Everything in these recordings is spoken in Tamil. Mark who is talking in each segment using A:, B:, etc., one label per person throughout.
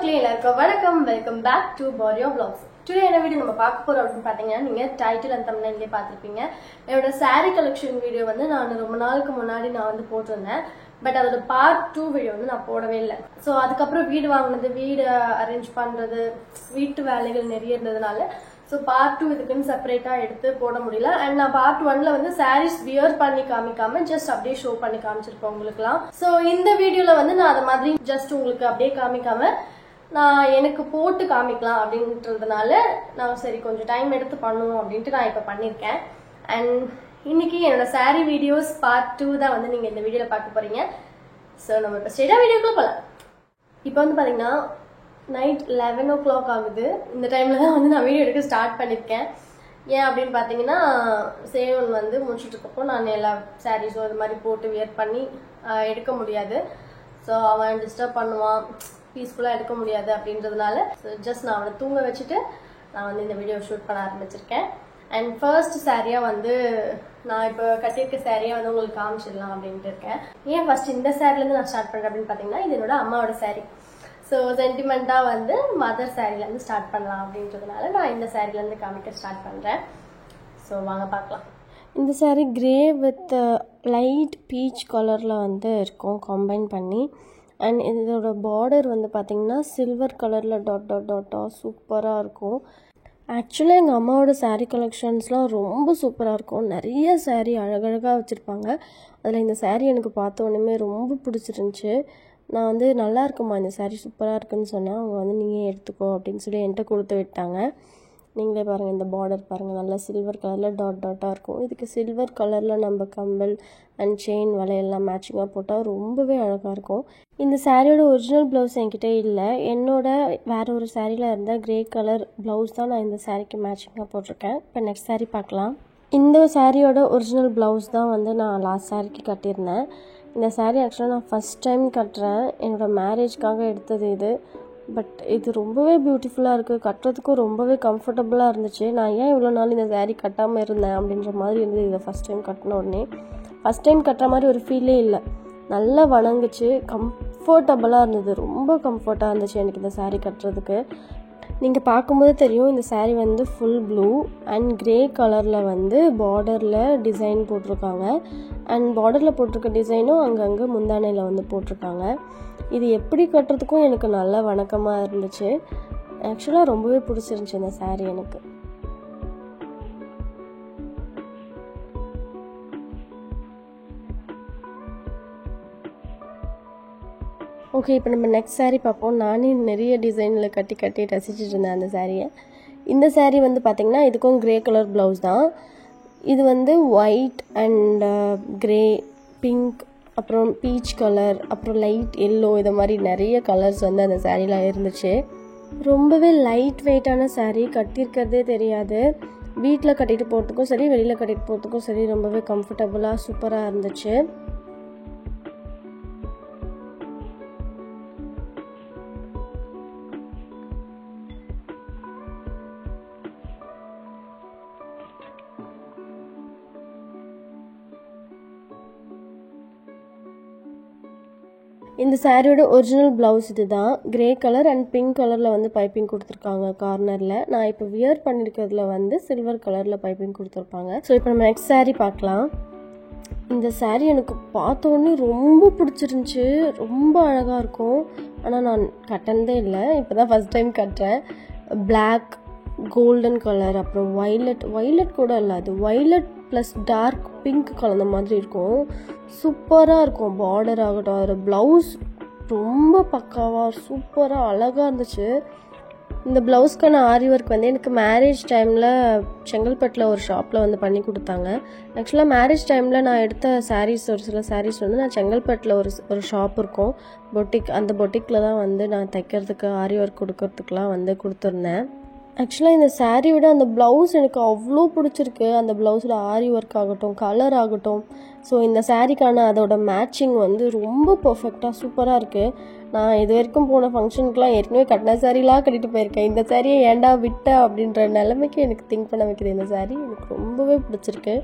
A: மக்களே எல்லாருக்கும் வணக்கம். வெல்கம் பேக் டு பாரியோ vlogs. டுடே என்ன வீடியோ நம்ம பார்க்க போறோம் அப்படின்னு பாத்தீங்கன்னா, நீங்க டைட்டில் அண்ட் தம்ப்நெயிலே பார்த்திருப்பீங்க. என்னோட saree கலெக்ஷன் வீடியோ வந்து நான் ரொம்ப நாளுக்கு முன்னாடி நான் வந்து போட்டிருந்தேன். பட் அதோட பார்ட் 2 வீடியோ வந்து நான் போடவே இல்லை. ஸோ அதுக்கப்புறம் வீடு வாங்கினது, வீடு அரேஞ்ச் பண்றது, வீட்டு வேலைகள் நிறைய இருந்ததுனால ஸோ பார்ட் 2 இதுக்குன்னு செப்பரேட்டா எடுத்து போட முடியல. அண்ட் நான் பார்ட் 1ல வந்து சாரீஸ் வியர் பண்ணி காமிக்காம ஜஸ்ட் அப்படியே ஷோ பண்ணி காமிச்சிருப்பேன் உங்களுக்குலாம். ஸோ இந்த வீடியோல வந்து நான் அதை மாதிரி ஜஸ்ட் உங்களுக்கு அப்படியே காமிக்காம நான் எனக்கு போட்டு காமிக்கலாம் அப்படின்றதுனால நான் சரி கொஞ்சம் டைம் எடுத்து பண்ணுவோம் அப்படின்ட்டு நான் இப்போ பண்ணியிருக்கேன். அண்ட் இன்னைக்கு என்னோட சாரீ வீடியோஸ் பார்ட் 2 தான் வந்து நீங்க இந்த வீடியோல பார்க்க போறீங்க. ஸோ நம்ம இப்போ ஸ்ட்ரெயிட்டா வீடியோக்குள்ள போகலாம். இப்போ வந்து பாத்தீங்கன்னா நைட் 11 o'clock ஆகுது. இந்த டைம்ல தான் வந்து நான் வீடியோ எடுக்க ஸ்டார்ட் பண்ணியிருக்கேன். ஏன் அப்படின்னு பார்த்தீங்கன்னா, சேவன் வந்து முடிச்சுட்டு இருக்கப்போ நான் எல்லா சாரீஸும் இது மாதிரி போட்டு வியர் பண்ணி எடுக்க முடியாது. ஸோ அவன் டிஸ்டர்ப் பண்ணுவான், பீஸ்ஃபுல்லாக எடுக்க முடியாது அப்படின்றதுனால ஜஸ்ட் நான் அவனை தூங்க வச்சுட்டு நான் வந்து இந்த வீடியோ ஷூட் பண்ண ஆரம்பிச்சிருக்கேன். அண்ட் ஃபர்ஸ்ட் சாரியாக வந்து நான் இப்போ கட்டியிருக்க சாரியாக வந்து உங்களுக்கு காமிச்சிடலாம் அப்படின்ட்டு இருக்கேன். ஏன் ஃபர்ஸ்ட் இந்த சாரிலேருந்து நான் ஸ்டார்ட் பண்ணுறேன் அப்படின்னு பார்த்தீங்கன்னா, இது என்னோட அம்மாவோட சாரி. ஸோ சென்டிமெண்ட்டாக வந்து மதர் சாரிலேருந்து ஸ்டார்ட் பண்ணலாம் அப்படின்றதுனால நான் இந்த சாரிலேருந்து காமிக்க ஸ்டார்ட் பண்ணுறேன். ஸோ வாங்க பார்க்கலாம். இந்த sari grey with light beach கலரில் வந்து இருக்கும் கம்பைன் பண்ணி. அண்ட் இதோட பார்டர் வந்து பார்த்திங்கன்னா சில்வர் கலரில் டாட் டாட் டாட்டாக சூப்பராக இருக்கும். ஆக்சுவலாக எங்கள் அம்மாவோட சாரீ கலெக்ஷன்ஸ்லாம் ரொம்ப சூப்பராக இருக்கும். நிறைய சாரீ அழகழகாக வச்சுருப்பாங்க. அதில் இந்த சாரீ எனக்கு பார்த்த உடனே ரொம்ப பிடிச்சிருந்துச்சி. நான் வந்து நல்லா இருக்குமா இந்த சாரீ சூப்பராக இருக்குன்னு சொன்னேன். அவங்க வந்து நீங்கள் எடுத்துக்கோ அப்படின்னு சொல்லி என்கிட்ட கொடுத்து விட்டாங்க. நீங்களே பாருங்கள், இந்த பார்டர் பாருங்கள், நல்லா சில்வர் கலரில் டாட் டாட்டாக இருக்கும். இதுக்கு சில்வர் கலரில் நம்ம கம்பல் அண்ட் செயின் வலையெல்லாம் மேட்சிங்காக போட்டால் ரொம்பவே அழகாக இருக்கும். இந்த சாரியோட ஒரிஜினல் ப்ளவுஸ் என்கிட்ட இல்லை. என்னோட வேற ஒரு சாரியில் இருந்த கிரே கலர் ப்ளவுஸ் தான் நான் இந்த சாரிக்கு மேட்சிங்காக போட்டிருக்கேன். இப்போ நெக்ஸ்ட் சாரீ பார்க்கலாம். இந்த சாரியோட ஒரிஜினல் ப்ளவுஸ் தான் வந்து நான் லாஸ்ட் சாரிக்கு கட்டியிருந்தேன். இந்த சாரீ ஆக்சுவலாக நான் ஃபஸ்ட் டைம் கட்டுறேன். என்னோடய மேரேஜ்க்காக எடுத்தது இது. பட் இது ரொம்பவே பியூட்டிஃபுல்லாக இருக்குது. கட்டுறதுக்கும் ரொம்பவே கம்ஃபர்டபுளாக இருந்துச்சு. நான் ஏன் இவ்வளோ நாள் இந்த சாரீ கட்டாமல் இருந்தேன் அப்படின்ற மாதிரி இருந்தது. இதை ஃபஸ்ட் டைம் கட்டின உடனே ஃபஸ்ட் டைம் கட்டுற மாதிரி ஒரு ஃபீலே இல்லை. நல்லா வணங்குச்சு, கம்ஃபர்டபுளாக இருந்தது, ரொம்ப கம்ஃபர்ட்டாக இருந்துச்சு எனக்கு இந்த சாரீ கட்டுறதுக்கு. நீங்கள் பார்க்கும்போது தெரியும், இந்த சாரீ வந்து ஃபுல் ப்ளூ அண்ட் கிரே கலரில் வந்து பார்டரில் டிசைன் போட்டிருக்காங்க. அண்ட் பார்டரில் போட்டிருக்க டிசைனும் அங்கங்கே முந்தானையில் வந்து போட்டிருக்காங்க. இது எப்படி கட்டுறதுக்கும் எனக்கு நல்ல வணக்கமாக இருந்துச்சு. ஆக்சுவலாக ரொம்பவே பிடிச்சிருந்துச்சி இந்த சாரீ எனக்கு. ஓகே, இப்போ நம்ம நெக்ஸ்ட் சாரீ பார்ப்போம். நானே நிறைய டிசைனில் கட்டி ரசிச்சுட்டு இருந்தேன் அந்த சாரியை. இந்த சாரீ வந்து பார்த்திங்கன்னா இதுக்கும் கிரே கலர் ப்ளவுஸ் தான். இது வந்து ஒயிட் அண்ட் கிரே, பிங்க், அப்புறம் பீச் கலர், அப்புறம் லைட் எல்லோ, இதை மாதிரி நிறைய கலர்ஸ் வந்து அந்த சாரியில் இருந்துச்சு. ரொம்பவே லைட் வெயிட்டான சாரீ, கட்டியிருக்கிறதே தெரியாது. வீட்டில் கட்டிட்டு போகிறதுக்கும் சரி, வெளியில் கட்டிட்டு போகிறதுக்கும் சரி ரொம்பவே கம்ஃபர்டபுளாக சூப்பராக இருந்துச்சு. இந்த சாரியோட ஒரிஜினல் ப்ளவுஸ் இது தான். கிரே கலர் அண்ட் பிங்க் கலரில் வந்து பைப்பிங் கொடுத்துருக்காங்க கார்னரில். நான் இப்போ வியர் பண்ணியிருக்கிறதுல வந்து சில்வர் கலரில் பைப்பிங் கொடுத்துருப்பாங்க. ஸோ இப்போ நம்ம நெக்ஸ்ட் சாரீ பார்க்கலாம். இந்த சாரீ எனக்கு பார்த்தோன்னே ரொம்ப பிடிச்சிருந்துச்சி, ரொம்ப அழகாக இருக்கும். ஆனால் நான் கட்டினதே இல்லை, இப்போ தான் ஃபஸ்ட் டைம் கட்டுறேன். பிளாக், கோல்டன் கலர், அப்புறம் வைலட் கூட இல்லை, அது வைலட் ப்ளஸ் டார்க் பிங்க் கலந்த மாதிரி இருக்கும். சூப்பராக இருக்கும். பார்டர் ஆகட்டும், அதோட ப்ளவுஸ் ரொம்ப பக்காவாக சூப்பராக அழகாக இருந்துச்சு. இந்த ப்ளவுஸ்க்கான ஆரி ஒர்க் வந்து எனக்கு மேரேஜ் டைமில் செங்கல்பட்டில் ஒரு ஷாப்பில் வந்து பண்ணி கொடுத்தாங்க. ஆக்சுவலாக மேரேஜ் டைமில் நான் எடுத்த சாரீஸ், ஒரு சில சாரீஸ் வந்து நான் செங்கல்பட்டில் ஒரு ஷாப் இருக்கும், பொட்டிக். அந்த பொட்டிக்கில் தான் வந்து நான் தைக்கிறதுக்கு ஆரி ஒர்க் கொடுக்கறதுக்குலாம் வந்து கொடுத்துருந்தேன். ஆக்சுவலாக இந்த சாரீ விட அந்த ப்ளவுஸ் எனக்கு அவ்வளோ பிடிச்சிருக்கு. அந்த ப்ளவுஸில் ஆரி ஒர்க் ஆகட்டும், கலர் ஆகட்டும், ஸோ இந்த சாரீக்கான அதோட மேட்சிங் வந்து ரொம்ப பர்ஃபெக்டாக சூப்பராக இருக்குது. நான் இது வரைக்கும் போன ஃபங்க்ஷனுக்குலாம் ஏற்கனவே கட்டின சாரீலாம் கட்டிட்டு போயிருக்கேன். இந்த சாரியை ஏன்டா விட்ட அப்படின்ற நிலைமைக்கு எனக்கு திங்க் பண்ண வைக்கிது இந்த சாரீ. எனக்கு ரொம்பவே பிடிச்சிருக்கு.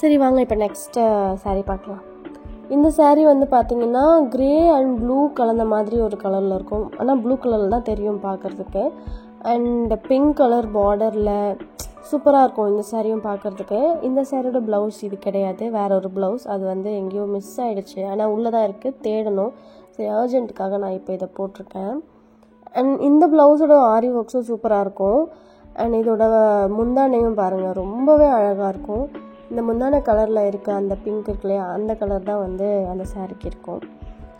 A: சரி வாங்க இப்போ நெக்ஸ்ட் சாரீ பார்க்கலாம். இந்த saree வந்து பார்த்தீங்கன்னா கிரே அண்ட் ப்ளூ கலந்த மாதிரி ஒரு கலரில் இருக்கும். ஆனால் ப்ளூ கலரில் தான் தெரியும் பார்க்குறதுக்கு. அண்ட் பிங்க் கலர் பார்டரில் சூப்பராக இருக்கும் இந்த சாரியும் பார்க்குறதுக்கு. இந்த சாரியோட ப்ளவுஸ் இது கிடையாது, வேற ஒரு ப்ளவுஸ். அது வந்து எங்கேயோ மிஸ் ஆகிடுச்சு, ஆனால் உள்ளே தான் இருக்குது, தேடணும். சரி, அர்ஜென்ட்டுக்காக நான் இப்போ இதை போட்டிருக்கேன். அண்ட் இந்த ப்ளவுஸோட ஆரி ஒர்க்ஸும் சூப்பராக இருக்கும். அண்ட் இதோட முந்தானையும் பாருங்கள், ரொம்பவே அழகாக இருக்கும். இந்த முந்தானை கலரில் இருக்க அந்த பிங்க் இருக்கு இல்லையா, அந்த கலர் தான் வந்து அந்த சாரிக்கு இருக்கும்.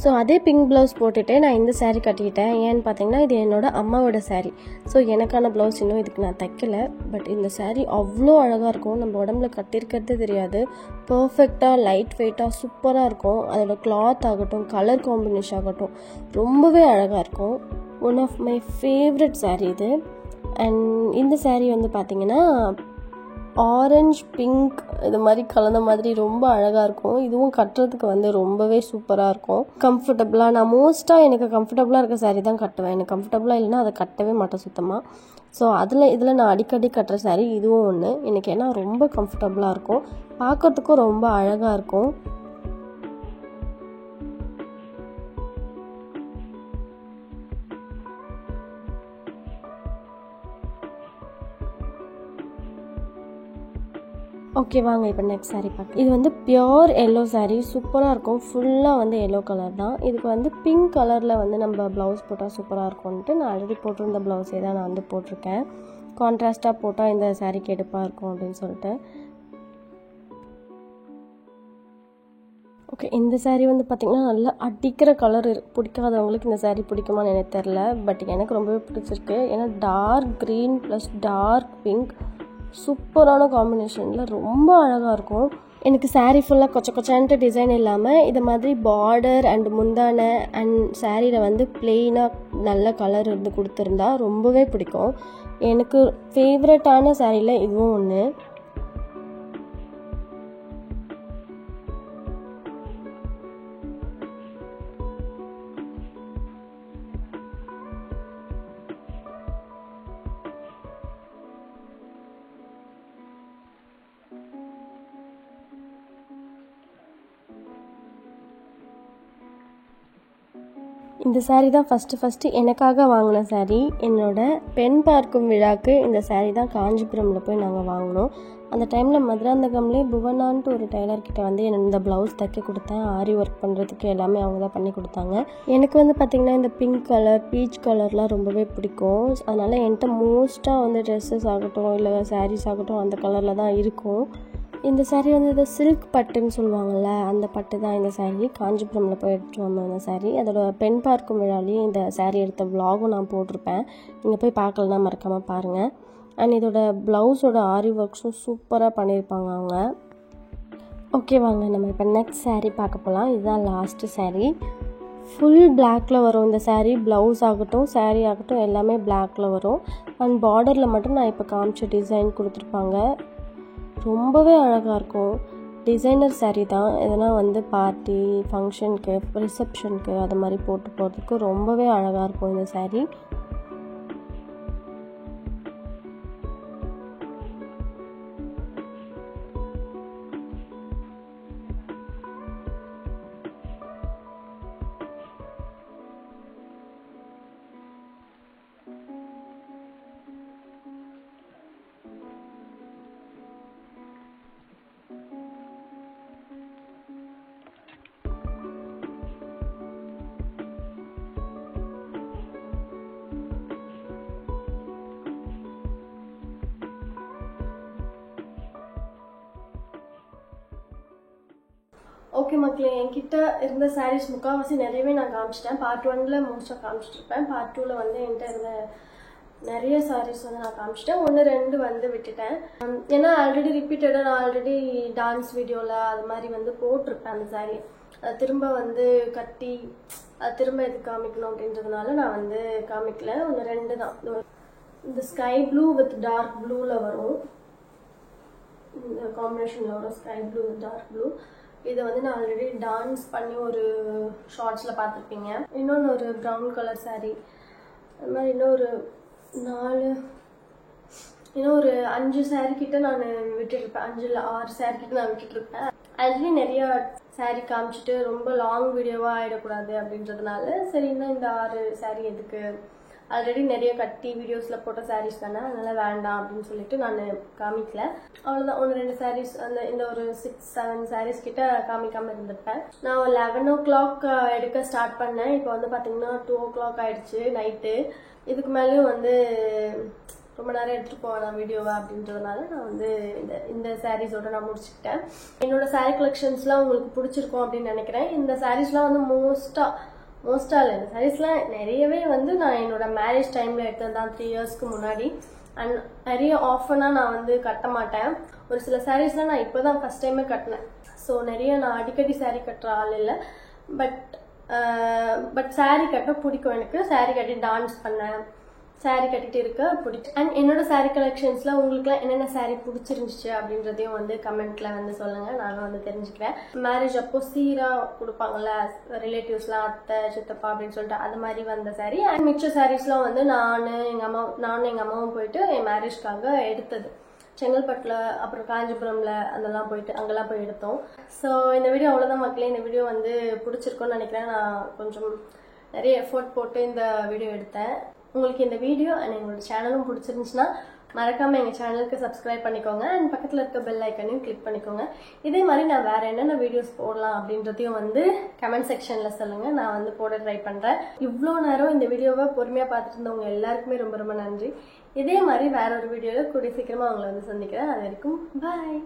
A: ஸோ அதே பிங்க் ப்ளவுஸ் போட்டுட்டு நான் இந்த சாரீ கட்டிக்கிட்டேன். ஏன்னு பார்த்தீங்கன்னா இது என்னோடய அம்மாவோட சாரீ. ஸோ எனக்கான ப்ளவுஸ் இன்னும் இதுக்கு நான் தைக்கலை. பட் இந்த சாரீ அவ்வளோ அழகாக இருக்கும், நம்ம உடம்புல கட்டியிருக்கிறதே தெரியாது. பர்ஃபெக்டாக லைட் வெயிட்டாக சூப்பராக இருக்கும். அதோட கிளாத் ஆகட்டும், கலர் காம்பினேஷன் ஆகட்டும், ரொம்பவே அழகாக இருக்கும். One of my favourite sari இது. அண்ட் இந்த சாரீ வந்து பார்த்திங்கன்னா ஆரஞ்ச் பிங்க் இது மாதிரி கலந்த மாதிரி ரொம்ப அழகாக இருக்கும். இதுவும் கட்டுறதுக்கு வந்து ரொம்பவே சூப்பராக இருக்கும். கம்ஃபர்டபுளாக, நான் மோஸ்ட்டாக எனக்கு கம்ஃபர்டபுளாக இருக்க சாரீ தான் கட்டுவேன். எனக்கு கம்ஃபர்டபுளாக இல்லைன்னா அதை கட்டவே மாட்டேன் சுத்தமாக. ஸோ இதில் நான் அடிக்கடி கட்டுற சாரீ இதுவும் ஒன்று. எனக்கு ஏன்னா ரொம்ப கம்ஃபர்டபுளாக இருக்கும், பார்க்கறதுக்கும் ரொம்ப அழகாக இருக்கும். ஓகே, வாங்க இப்போ நெக்ஸ்ட் சாரீ பார்க்க. இது வந்து பியோர் எல்லோ சாரீ, சூப்பராக இருக்கும். ஃபுல்லாக வந்து எல்லோ கலர் தான். இதுக்கு வந்து பிங்க் கலரில் வந்து நம்ம ப்ளவுஸ் போட்டால் சூப்பராக இருக்கும்ன்ட்டு நான் ஆல்ரெடி போட்டிருந்த ப்ளவுஸே தான் நான் வந்து போட்டிருக்கேன். கான்ட்ராஸ்ட்டாக போட்டால் இந்த சாரீக்கு எடுப்பாக இருக்கும் அப்படின்னு சொல்லிட்டு. ஓகே, இந்த சாரீ வந்து பார்த்திங்கன்னா நல்லா அடிக்கிற கலர். பிடிக்காதவங்களுக்கு இந்த சாரீ பிடிக்குமான்னு எனக்கு தெரில, பட் எனக்கு ரொம்பவே பிடிச்சிருக்கு. ஏன்னா dark green plus dark pink சூப்பரான காம்பினேஷனில் ரொம்ப அழகாக இருக்கும். எனக்கு சாரீ ஃபுல்லாக கொச்ச கொச்சான்ட்டு டிசைன் இல்லாமல் இது மாதிரி பார்டர் அண்ட் முந்தானை அண்ட் சாரியில் வந்து பிளெயினாக நல்ல கலர் இருந்து கொடுத்துருந்தா ரொம்பவே பிடிக்கும். எனக்கு ஃபேவரட்டான சாரியில் இதுவும் ஒன்று. இந்த சாரீ தான் ஃபஸ்ட்டு எனக்காக வாங்கின சாரீ. என்னோடய பெண் பார்க்கும் விழாக்கு இந்த சாரீ தான் காஞ்சிபுரமில் போய் நாங்கள் வாங்கினோம். அந்த டைமில் மதுராந்தகம்லேயே புவனான்ட்டு ஒரு டெய்லர்கிட்ட வந்து இந்த ப்ளவுஸ் தைக்க கொடுத்தேன். ஆரி ஒர்க் பண்ணுறதுக்கு எல்லாமே அவங்க தான் பண்ணி கொடுத்தாங்க. எனக்கு வந்து பார்த்திங்கன்னா இந்த பிங்க் கலர், பீச் கலர்லாம் ரொம்பவே பிடிக்கும். அதனால் என்கிட்ட மோஸ்ட்டாக வந்து ட்ரெஸ்ஸஸ் ஆகட்டும் இல்லை சாரீஸ் ஆகட்டும் அந்த கலரில் தான் இருக்கும். இந்த சாரீ வந்து இது சில்க் பட்டுன்னு சொல்லுவாங்கள்ல, அந்த பட்டு தான் இந்த சாரீ. காஞ்சிபுரமில் போய் எடுத்துகிட்டு வந்தோம் இந்த சாரீ. அதோட பெண் பார்க்கும் விழாலேயும் இந்த சாரீ எடுத்த விலாகும் நான் போட்டிருப்பேன், நீங்கள் போய் பார்க்கலன்னா மறக்காமல் பாருங்கள். அண்ட் இதோட ப்ளவுஸோட ஆரி ஒர்க்ஸும் சூப்பராக பண்ணியிருப்பாங்க அவங்க. ஓகே, வாங்க நம்ம இப்போ நெக்ஸ்ட் சாரீ பார்க்க போகலாம். இதுதான் லாஸ்ட்டு சாரீ. ஃபுல் பிளாக்கில் வரும் இந்த சாரீ. ப்ளவுஸ் ஆகட்டும் சாரீ ஆகட்டும் எல்லாமே பிளாக்கில் வரும். அண்ட் பார்டரில் மட்டும் நான் இப்போ காமிச்ச டிசைன் கொடுத்துருப்பாங்க. ரொம்பவே அழகாக இருக்கும். டிசைனர் சாரீ தான். எதனா வந்து பார்ட்டி ஃபங்க்ஷனுக்கு ரிசப்ஷனுக்கு அது மாதிரி போட்டு போகிறதுக்கு ரொம்பவே அழகாக இருக்கும் இந்த சாரீ. ஓகே மக்களே, என்கிட்ட இருந்த சாரீஸ் முக்கால்வாசி நிறையவே நான் காமிச்சிட்டேன். பார்ட் 1ல் மோஸ்ட்டாக காமிச்சிட்ருப்பேன். பார்ட் 2ல் வந்து என்கிட்ட இருந்த நிறைய சாரீஸ் வந்து நான் காமிச்சிட்டேன். 1-2 வந்து விட்டுட்டேன். ஏன்னா ஆல்ரெடி ரிப்பீட்டடாக நான் ஆல்ரெடி டான்ஸ் வீடியோவில் அது மாதிரி வந்து போட்டிருப்பேன் அந்த சாரீ. அதை திரும்ப வந்து கட்டி அது திரும்ப எது காமிக்கணும் அப்படின்றதுனால நான் வந்து காமிக்கல. 1-2 தான். இந்த ஸ்கை ப்ளூ வித் டார்க் ப்ளூவில் வரும், இந்த காம்பினேஷனில் வரும் sky blue with dark blue. இதை வந்து நான் ஆல்ரெடி டான்ஸ் பண்ணி ஒரு ஷார்ட்ஸில் பார்த்துருப்பீங்க. இன்னொன்று ஒரு ப்ரௌன் கலர் சாரீ. அது மாதிரி இன்னும் ஒரு 5 சாரீ கிட்ட நான் விட்டுருப்பேன். 5 இல்லை 6 சாரீ கிட்ட நான் விட்டுட்ருப்பேன். ஆல்ரெடி நிறையா saree காமிச்சிட்டு ரொம்ப லாங் வீடியோவா ஆயிடக்கூடாது அப்படின்றதுனால சரி இன்னும் இந்த 6 saree எதுக்கு, ஆல்ரெடி நிறைய கட்டி வீடியோஸ்ல போட்ட சாரீஸ் தானே, அதனால வேண்டாம் அப்படின்னு சொல்லிட்டு நான் காமிக்கல. அவ்வளோதான், 1-2 சாரீஸ் அந்த இந்த ஒரு 6-7 சாரீஸ் கிட்ட காமிக்காம இருந்திருப்பேன். நான் 11 o'clock எடுக்க ஸ்டார்ட் பண்ணேன். இப்போ வந்து பார்த்தீங்கன்னா 2 o'clock ஆயிடுச்சு நைட்டு. இதுக்கு மேலேயும் வந்து ரொம்ப நேரம் எடுத்துட்டு போவேன் வீடியோவா அப்படின்றதுனால நான் வந்து இந்த சாரீஸோட நான் முடிச்சுக்கிட்டேன். என்னோட சாரீ கலெக்ஷன்ஸ்லாம் உங்களுக்கு பிடிச்சிருக்கும் அப்படின்னு நினைக்கிறேன். இந்த சாரீஸ்லாம் வந்து மோஸ்டா இல்லை, இந்த சாரீஸ்லாம் நிறையவே வந்து நான் என்னோட மேரேஜ் டைம்ல எடுத்தது தான் 3 இயர்ஸ்க்கு முன்னாடி. அண்ட் நிறைய ஆஃபனாக நான் வந்து கட்ட மாட்டேன். ஒரு சில சாரீஸ்லாம் நான் இப்போ தான் ஃபர்ஸ்ட் டைமே கட்டினேன். ஸோ நிறைய நான் அடிக்கடி சாரீ கட்டுற ஆள் இல்லை. பட் சாரீ கட்ட பிடிக்கும் எனக்கு. சாரீ கட்டி டான்ஸ் பண்ணேன், சாரீ கட்டிட்டு இருக்க பிடிக்கும். அண்ட் என்னோட சாரீ கலெக்ஷன்ஸ்ல உங்களுக்குலாம் என்னென்ன சாரீ பிடிச்சிருந்துச்சு அப்படின்றதையும் வந்து கமெண்ட்ல வந்து சொல்லுங்க, நானும் வந்து தெரிஞ்சுக்கிறேன். மேரேஜ் அப்போ சீரா கொடுப்பாங்கல்ல ரிலேட்டிவ்ஸ்லாம், அத்தை சித்தப்பா அப்படின்னு சொல்லிட்டு அது மாதிரி வந்த சாரீ. அண்ட் மிச்ச சாரீஸ்லாம் வந்து நானும் எங்க அம்மாவும் போயிட்டு என் மேரேஜ்க்காக எடுத்தது. செங்கல்பட்டுல அப்புறம் காஞ்சிபுரம்ல அதெல்லாம் போயிட்டு அங்கெல்லாம் போய் எடுத்தோம். ஸோ இந்த வீடியோ அவ்வளோதான் மக்களே. இந்த வீடியோ வந்து பிடிச்சிருக்கும்னு நினைக்கிறேன். நான் கொஞ்சம் நிறைய எஃபோர்ட் போட்டு இந்த வீடியோ எடுத்தேன். உங்களுக்கு இந்த வீடியோ அண்ட் எங்களோட சேனலும் பிடிச்சிருந்துச்சுன்னா மறக்காம எங்க சேனலுக்கு சப்ஸ்கிரைப் பண்ணிக்கோங்க. அண்ட் பக்கத்துல இருக்க பெல் ஐக்கனையும் கிளிக் பண்ணிக்கோங்க. இதே மாதிரி நான் வேற என்னென்ன வீடியோஸ் போடலாம் அப்படின்றதையும் வந்து கமெண்ட் செக்ஷன்ல சொல்லுங்க, நான் வந்து போட ட்ரை பண்றேன். இவ்வளோ நேரம் இந்த வீடியோவை பொறுமையா பார்த்துட்டு இருந்தவங்க எல்லாருக்குமே ரொம்ப ரொம்ப நன்றி. இதே மாதிரி வேற ஒரு வீடியோல கூடிய சீக்கிரமா அவங்களை வந்து சந்திக்கிறேன். அது வரைக்கும் பாய்.